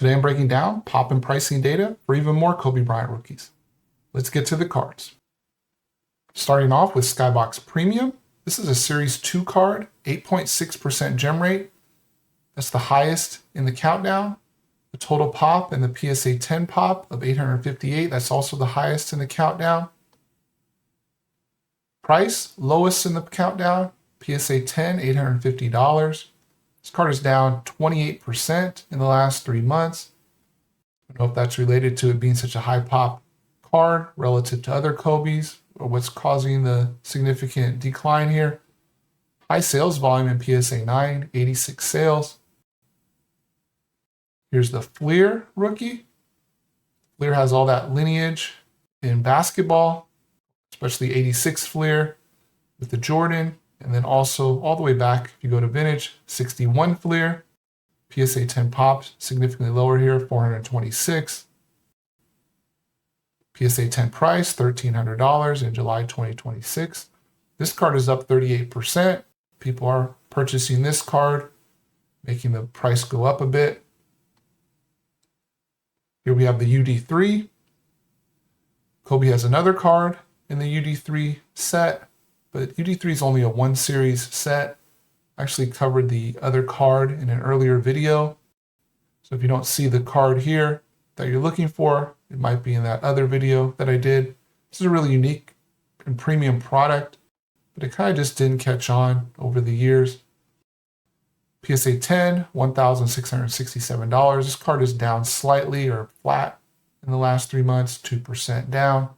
Today I'm breaking down pop and pricing data for even more Kobe Bryant rookies. Let's get to the cards. Starting off with Skybox Premium. This is a Series 2 card, 8.6% gem rate. That's the highest in the countdown. The total pop and the PSA 10 pop of 858. That's also the highest in the countdown. Price, lowest in the countdown. PSA 10, $850. This card is down 28% in the last 3 months. I don't know if that's related to it being such a high pop card relative to other Kobe's or what's causing the significant decline here. High sales volume in PSA 9, 86 sales. Here's the Fleer rookie. Fleer has all that lineage in basketball, especially 86 Fleer with the Jordan. And then also all the way back, if you go to vintage, 61 Fleer. PSA 10 pops significantly lower here, 426. PSA 10 price, $1,300 in July 2026. This card is up 38%. People are purchasing this card, making the price go up a bit. Here we have the UD3. Kobe has another card in the UD3 set, but UD3 is only a 1 series set. I actually covered the other card in an earlier video. So if you don't see the card here that you're looking for, it might be in that other video that I did. This is a really unique and premium product, but it kind of just didn't catch on over the years. PSA 10, $1,667. This card is down slightly or flat in the last 3 months, 2% down.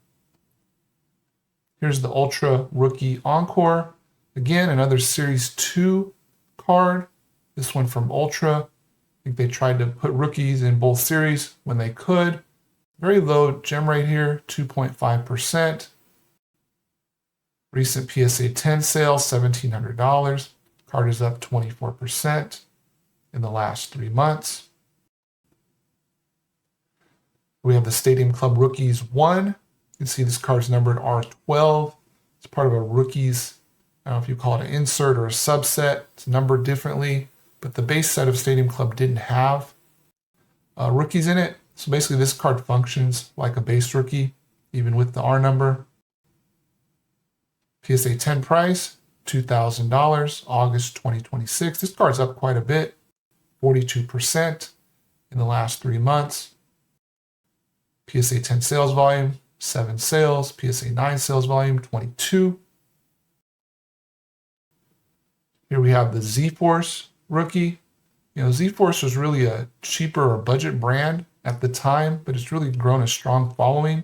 Here's the Ultra Rookie Encore. Again, another Series 2 card. This one from Ultra. I think they tried to put rookies in both series when they could. Very low gem rate here, 2.5%. Recent PSA 10 sales, $1,700. Card is up 24% in the last 3 months. We have the Stadium Club Rookies 1. You can see this card's numbered R12. It's part of a rookies, I don't know if you call it an insert or a subset. It's numbered differently, but the base set of Stadium Club didn't have rookies in it. So basically this card functions like a base rookie, even with the R number. PSA 10 price, $2,000, August 2026. This card's up quite a bit, 42% in the last 3 months. PSA 10 sales volume, 7 sales. PSA 9 sales volume, 22. Here we have the Z-Force rookie. You know, Z-Force was really a cheaper or budget brand at the time, but it's really grown a strong following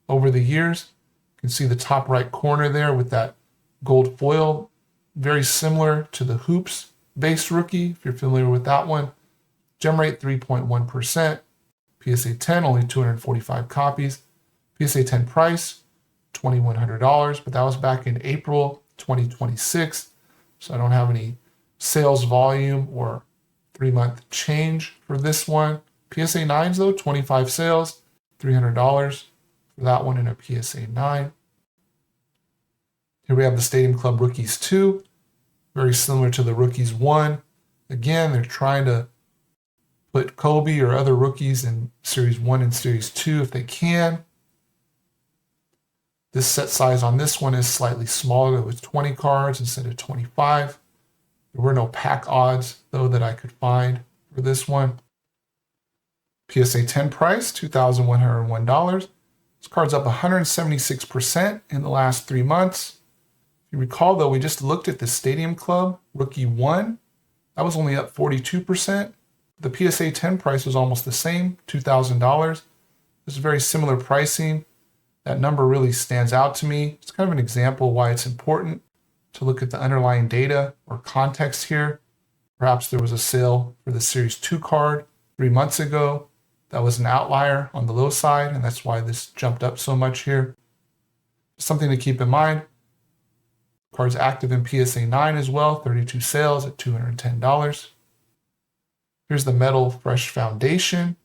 over the years. You can see the top right corner there with that gold foil, very similar to the Hoops base rookie, if you're familiar with that one. Gem rate 3.1%. PSA 10, only 245 copies. PSA 10 price, $2,100, but that was back in April 2026. So I don't have any sales volume or 3-month change for this one. PSA 9s though, 25 sales, $300 for that one in a PSA 9. Here we have the Stadium Club Rookies 2, very similar to the Rookies 1. Again, they're trying to put Kobe or other rookies in Series 1 and Series 2 if they can. This set size on this one is slightly smaller with 20 cards instead of 25. There were no pack odds, though, that I could find for this one. PSA 10 price, $2,101. This card's up 176% in the last 3 months. If you recall, though, we just looked at the Stadium Club Rookie 1. That was only up 42%. The PSA 10 price was almost the same, $2,000. This is very similar pricing. That number really stands out to me. It's kind of an example why it's important to look at the underlying data or context here. Perhaps there was a sale for the Series 2 card 3 months ago. That was an outlier on the low side, and that's why this jumped up so much here. Something to keep in mind. Card's active in PSA 9 as well, 32 sales at $210. Here's the Metal Fresh Foundation.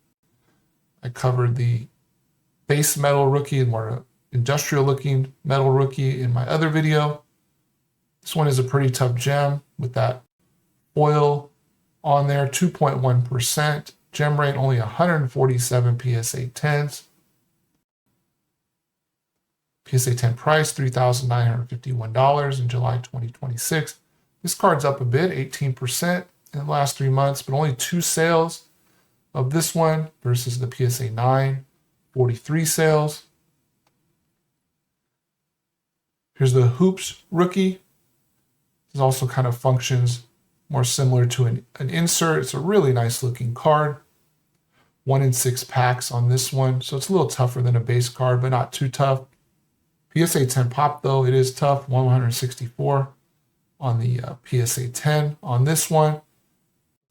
I covered the base metal rookie, more industrial looking metal rookie in my other video. This one is a pretty tough gem with that foil on there, 2.1%, gem rate, only 147 PSA 10s. PSA 10 price, $3,951 in July 2026. This card's up a bit, 18% in the last 3 months, but only 2 sales of this one versus the PSA 9, 43 sales. Here's the Hoops rookie. This also kind of functions more similar to an insert. It's a really nice looking card. 1 in 6 packs on this one, so it's a little tougher than a base card, but not too tough. PSA 10 pop, though, it is tough. 164 on the PSA 10. On this one,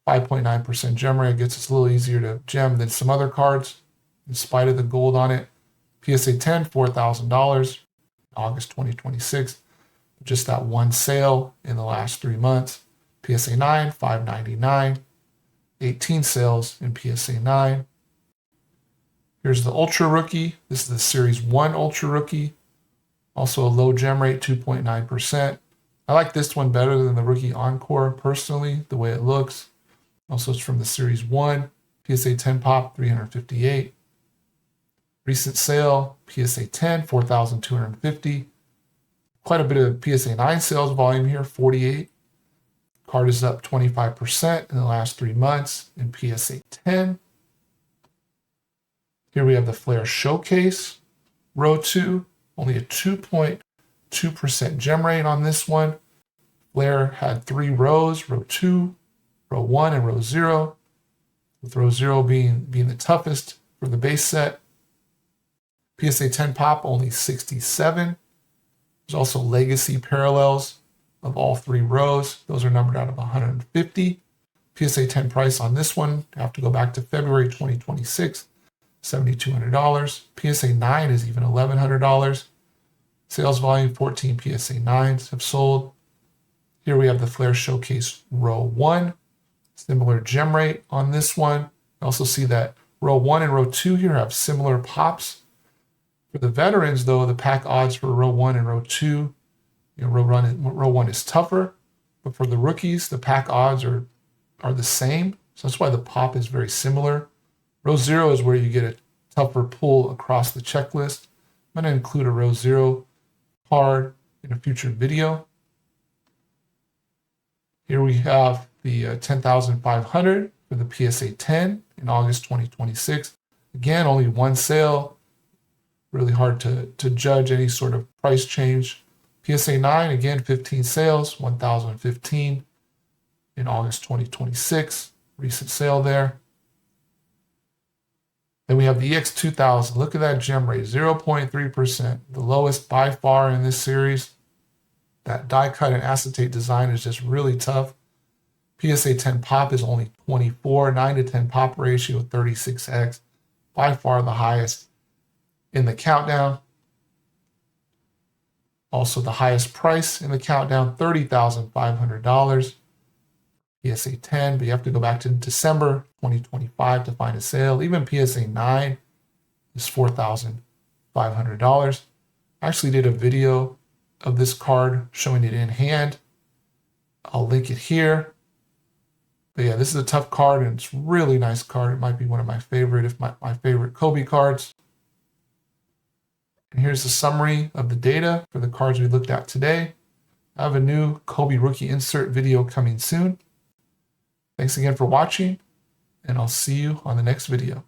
5.9% gem rate. Gets it's a little easier to gem than some other cards, in spite of the gold on it. PSA 10, $4,000, August 2026. Just that one sale in the last 3 months. PSA 9, $599. 18 sales in PSA 9. Here's the Ultra Rookie. This is the Series 1 Ultra Rookie. Also a low gem rate, 2.9%. I like this one better than the Rookie Encore, personally, the way it looks. Also, it's from the Series 1. PSA 10 pop, $358. Recent sale, PSA 10, $4,250. Quite a bit of PSA 9 sales volume here, 48. Card is up 25% in the last 3 months in PSA 10. Here we have the Flair Showcase, row 2. Only a 2.2% gem rate on this one. Flair had 3 rows, row 2, row 1, and row 0. With row 0 being the toughest for the base set. PSA 10 pop, only 67. There's also legacy parallels of all 3 rows. Those are numbered out of 150. PSA 10 price on this one, I have to go back to February 2026, $7,200. PSA 9 is even $1,100. Sales volume, 14 PSA 9s have sold. Here we have the Flair Showcase row 1. Similar gem rate on this one. You also see that row 1 and row 2 here have similar pops. For the veterans, though, the pack odds for row 1 and row 2, row 1 is tougher. But for the rookies, the pack odds are the same. So that's why the pop is very similar. Row 0 is where you get a tougher pull across the checklist. I'm going to include a row 0 card in a future video. Here we have the 10,500 for the PSA 10 in August 2026. Again, only one sale. Really hard to judge any sort of price change. PSA 9, again, 15 sales, 1,015 in August 2026. Recent sale there. Then we have the EX2000. Look at that gem rate, 0.3%. The lowest by far in this series. That die cut and acetate design is just really tough. PSA 10 pop is only 24, 9 to 10 pop ratio, 36x. By far the highest in the countdown. Also the highest price in the countdown, $30,500. PSA 10, but you have to go back to December 2025 to find a sale. Even PSA 9 is $4,500. I actually did a video of this card showing it in hand. I'll link it here. But yeah, this is a tough card and it's a really nice card. It might be one of my favorite, if my favorite Kobe cards. And here's the summary of the data for the cards we looked at today. I have a new Kobe rookie insert video coming soon. Thanks again for watching, and I'll see you on the next video.